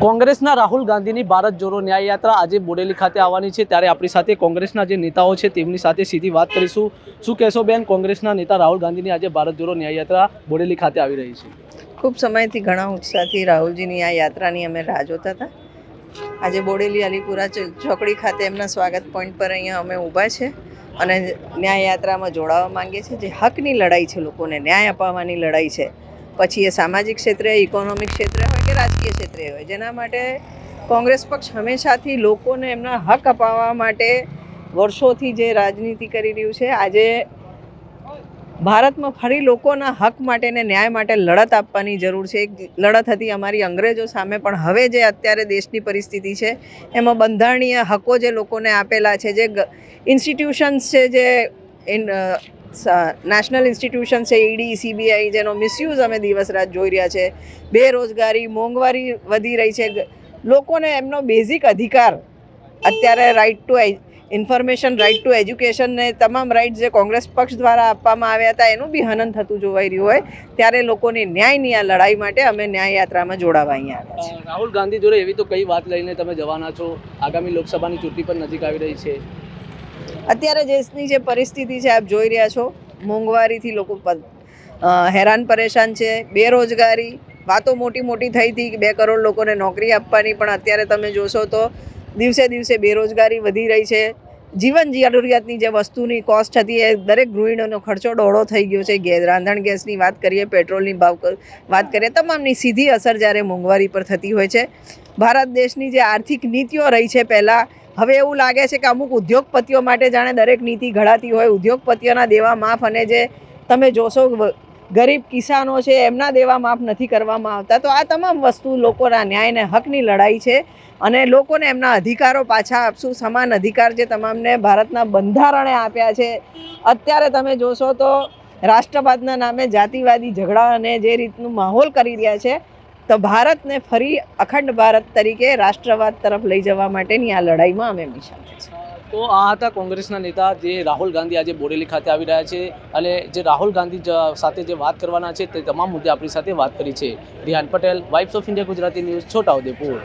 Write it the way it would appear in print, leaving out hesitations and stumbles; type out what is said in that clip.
કોંગ્રેસના રાહુલ ગાંધીની ભારત જોડો ન્યાય યાત્રા આજે બોડેલી ખાતે આવવાની છે, ત્યારે આપણી સાથે કોંગ્રેસના જે નેતાઓ છે તેમની સાથે સીધી વાત કરીશું। શું કહેશો બેન, કોંગ્રેસના નેતા રાહુલ ગાંધીની આજે ભારત જોડો ન્યાય યાત્રા બોડેલી ખાતે આવી રહી છે? ખૂબ સમયથી ઘણા ઉત્સાહથી રાહુલજીની આ યાત્રાની અમે રાહ જોતા હતા। આજે બોડેલી અલીપુરા ચોકડી ખાતે એમના સ્વાગત પોઈન્ટ પર અહીંયા અમે ઊભા છે અને ન્યાય યાત્રામાં જોડાવા માંગીએ છીએ। જે હકની લડાઈ છે, લોકોને ન્યાય અપાવવાની લડાઈ છે, પછી એ સામાજિક ક્ષેત્રે, ઇકોનોમિક ક્ષેત્રે હોય કે રાજકીય ક્ષેત્રે હોય, જેના માટે કોંગ્રેસ પક્ષ હંમેશાથી લોકોને એમના હક અપાવવા માટે વર્ષોથી જે રાજનીતિ કરી રહ્યું છે, આજે ભારતમાં ફરી લોકોના હક માટે ને ન્યાય માટે લડત આપવાની જરૂર છે। એક લડત હતી અમારી અંગ્રેજો સામે, પણ હવે જે અત્યારે દેશની પરિસ્થિતિ છે એમાં બંધારણીય હકો જે લોકોને આપેલા છે, જે ઇન્સ્ટિટ્યુશન્સ છે, જે નેશનલ ઇન્સ્ટિટ્યુશન છે, ઈડી, સીબીઆઈ, જેનો મિસયુઝ અમે દિવસ રાત જોઈ રહ્યા છે, બેરોજગારી, મોંઘવારી વધી રહી છે, લોકોને એમનો બેઝિક અધિકાર અત્યારે right to information, right to education ને તમામ રાઇટ જે કોંગ્રેસ પક્ષ દ્વારા આપવામાં આવ્યા હતા એનું બી હનન થતું જોવાઈ રહ્યું હોય, ત્યારે લોકોની ન્યાયની આ લડાઈ માટે અમે ન્યાય યાત્રામાં જોડાવા અહીંયા આવ્યા છીએ। રાહુલ ગાંધી જોડે એવી તો કઈ વાત લઈને તમે જવાના છો? આગામી લોકસભાની ચૂંટણી પણ નજીક આવી રહી છે। અત્યારે દેશની જે પરિસ્થિતિ છે આપ જોઈ રહ્યા છો, મોંઘવારીથી લોકો હેરાન પરેશાન છે, બેરોજગારી, વાતો મોટી મોટી થઈ હતી કે 2 કરોડ લોકોને નોકરી આપવાની, પણ અત્યારે તમે જોશો તો દિવસે દિવસે બેરોજગારી વધી રહી છે। જીવન જરૂરિયાતની જે વસ્તુની કોસ્ટ હતી એ દરેક ગૃહિણીનો ખર્ચો દોઢો થઈ ગયો છે। રાંધણ ગેસની વાત કરીએ, પેટ્રોલની વાત કરીએ, તમામની સીધી અસર જ્યારે મોંઘવારી પર થતી હોય છે। ભારત દેશની જે આર્થિક નીતિઓ રહી છે પહેલાં, હવે એવું લાગે છે કે અમુક ઉદ્યોગપતિઓ માટે જાણે દરેક નીતિ ઘડાતી હોય, ઉદ્યોગપતિઓના દેવા માફ, અને જે તમે જોશો ગરીબ કિસાનો છે એમના દેવા માફ નથી કરવામાં આવતા। તો આ તમામ વસ્તુ લોકોના ન્યાયને હકની લડાઈ છે અને લોકોને એમના અધિકારો પાછા આપશું, સમાન અધિકાર જે તમામને ભારતના બંધારણે આપ્યા છે। અત્યારે તમે જોશો તો રાષ્ટ્રવાદના નામે જાતિવાદી ઝઘડા અને જે રીતનું માહોલ કરી રહ્યા છે, તો ભારતને ફરી અખંડ ભારત તરીકે રાષ્ટ્રવાદ તરફ લઈ જવા માટેની આ લડાઈમાં અમે મિશન થઈશું। તો આ હતા કોંગ્રેસના નેતા જે રાહુલ ગાંધી આજે બોડેલી ખાતે આવી રહ્યા છે, અને જે રાહુલ ગાંધી સાથે જે વાત કરવાના છે તે તમામ મુદ્દે આપણી સાથે વાત કરી છે। Rihan Patel, vibes of India Gujarati news, Chhota Udepur.